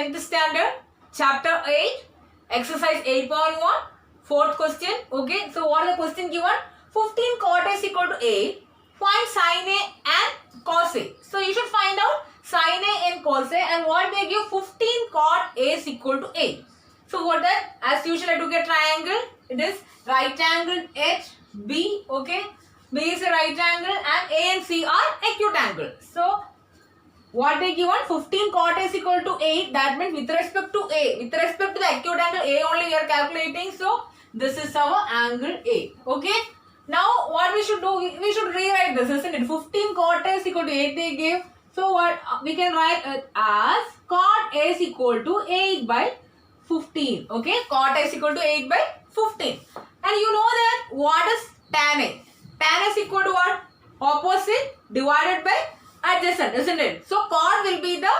10th standard, chapter 8, exercise 8.1, fourth question. Okay, so what is the question given? 15 cot A is equal to 8. Find sin A and cos A. So you should find out sin A and cos A, and what they give 15 cot A is equal to 8. So what that? As usual, I took a triangle. It is right angle HB. Okay, B is a right angle and A and C are acute angle. So what they given? 15 cot A is equal to 8. That means with respect to A, with respect to the acute angle A only we are calculating. So this is our angle A. Okay. Now what we should do? We should rewrite this, isn't it? 15 cot A is equal to 8 they gave. So what we can write it as cot A is equal to 8 by 15. Okay. Cot A is equal to 8 by 15. And you know that what is tan A? Tan A is equal to what? Opposite divided by adjacent, isn't it? So cot will be the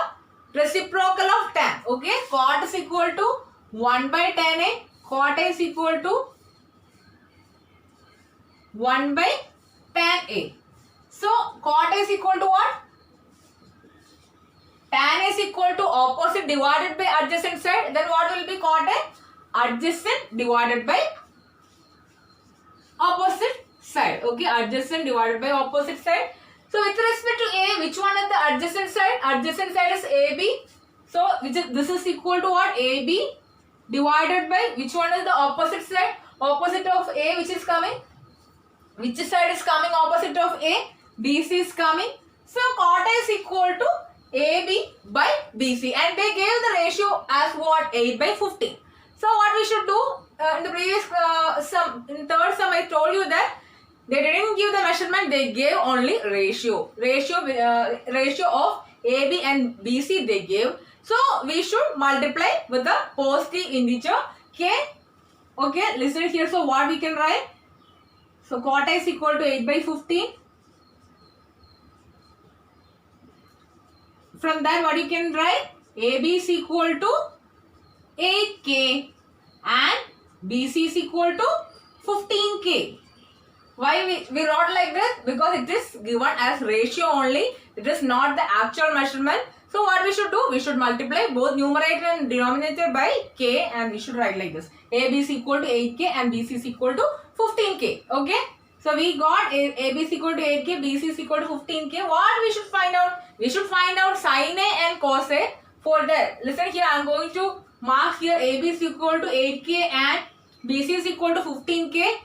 reciprocal of tan. Okay. Cot is equal to 1 by tan A. Cot A is equal to 1 by tan A. So cot A is equal to what? Tan A is equal to opposite divided by adjacent side. Then what will be cot A? Adjacent divided by opposite side. Okay, adjacent divided by opposite side. So with respect to A, which one is the adjacent side? Adjacent side is AB. So this is equal to what? AB divided by which one is the opposite side? Opposite of A, which is coming? Which side is coming opposite of A? BC is coming. So cot A is equal to AB by BC, and they gave the ratio as what? 8 by 15. So what we should do? In the previous in third sum I told you that they didn't give the measurement, they gave only ratio of AB and BC they gave. So we should multiply with the positive integer k. Okay, listen here. So what we can write? So cot A is equal to 8 by 15. From that what you can write? AB is equal to 8k and BC is equal to 15k. Why we wrote like this? Because it is given as ratio only. It is not the actual measurement. So what we should do? We should multiply both numerator and denominator by k, and we should write like this. AB is equal to 8k and BC is equal to 15k. Okay. So we got AB is equal to 8k, BC is equal to 15k. What we should find out? We should find out sin A and cos A. For that, listen here, I am going to mark here AB is equal to 8k and BC is equal to 15k.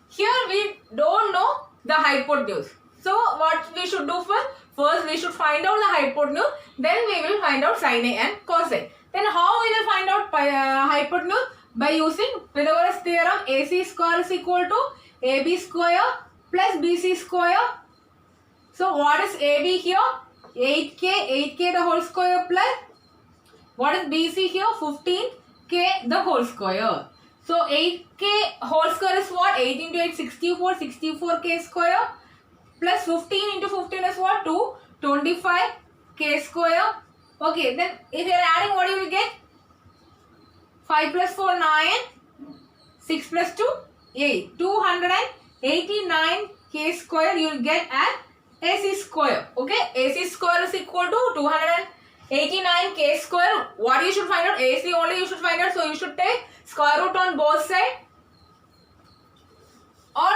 Here we don't know the hypotenuse. So what we should do first? First we should find out the hypotenuse. Then we will find out sin A and cos A. Then how we will find out hypotenuse? By using Pythagoras theorem. AC square is equal to AB square plus BC square. So what is AB here? 8k the whole square plus what is BC here? 15k the whole square. So 8k whole square is what? 8 into 8 64, 64k square plus 15 into 15 is what? 25k square. Okay, then if you are adding, what you will get? 5 plus 4 9, 6 plus 2 8, 289k square you will get as AC square. Okay, AC square is equal to 289k square. What you should find out? AC only you should find out. So you should take square root on both sides. Or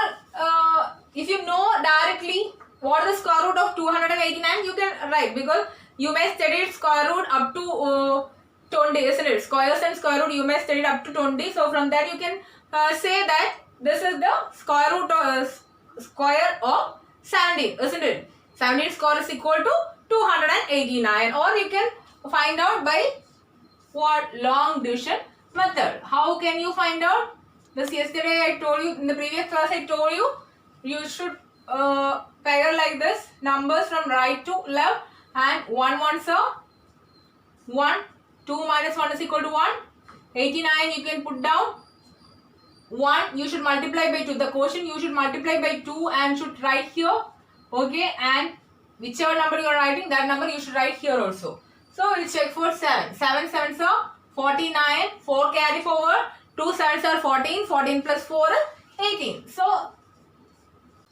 if you know directly what is the square root of 289, you can write, because you may study square root up to 20, isn't it? Squares and square root you may study up to 20. So from that you can say that this is the square root of square of 17, isn't it? 17 square is equal to 289. Or you can find out by what? Long division method. How can you find out? This yesterday I told you, in the previous class I told you, you should pair like this, numbers from right to left, and 1 ones are 1, 2 minus 1 is equal to 1, 89 you can put down, 1 you should multiply by 2, the quotient you should multiply by 2 and should write here. Okay, and whichever number you are writing, that number you should write here also. So we'll check for 7. 7 sevens are 49, 4 carry forward, 2 sevens are 14, 14 plus 4 is 18. So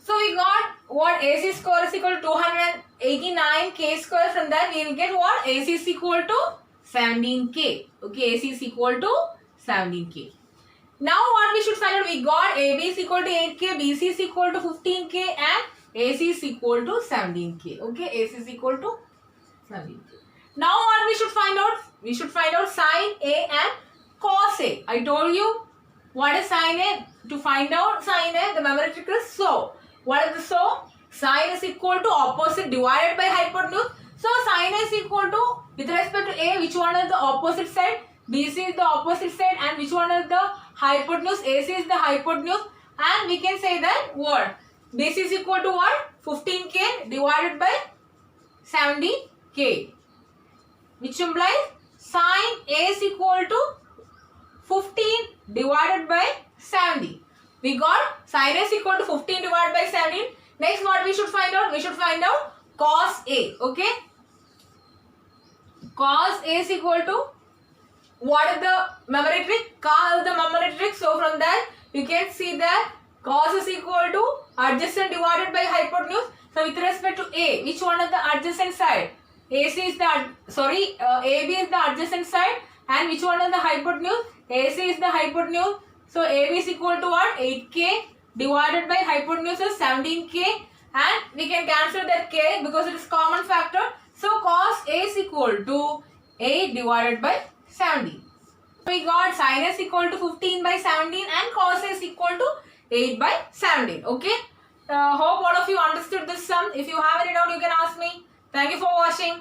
we got what? AC square is equal to 289k square. From that we will get what? AC is equal to 17k. Okay, AC is equal to 17k. Now what we should find out? We got AB is equal to 8k, BC is equal to 15k and AC is equal to 17k. Okay, AC is equal to 17k. Now what we should find out? We should find out sine A and cos A. I told you what is sine A. To find out sine A, the memory trick is so. What is the so? Sine is equal to opposite divided by hypotenuse. So sine A is equal to, with respect to A, which one is the opposite side? BC is the opposite side and which one is the hypotenuse? AC is the hypotenuse, and we can say that what? BC is equal to what? 15k divided by 70k, which implies sine A is equal to 15 divided by 70. We got sine A is equal to 15 divided by 70. Next, what we should find out? We should find out cos A. Okay. Cos A is equal to, what is the memory trick? Cos is the memory trick. So from that you can see that cos is equal to adjacent divided by hypotenuse. So with respect to A, which one is the adjacent side? AC is the AB is the adjacent side, and which one is the hypotenuse? AC is the hypotenuse. So AB is equal to what? 8k divided by hypotenuse is 17k, and we can cancel that k because it is common factor. So cos A is equal to 8 divided by 17. We got sin A is equal to 15 by 17 and cos A is equal to 8 by 17. Okay. Hope all of you understood this sum. If you have any doubt, you can ask me. Thank you for watching.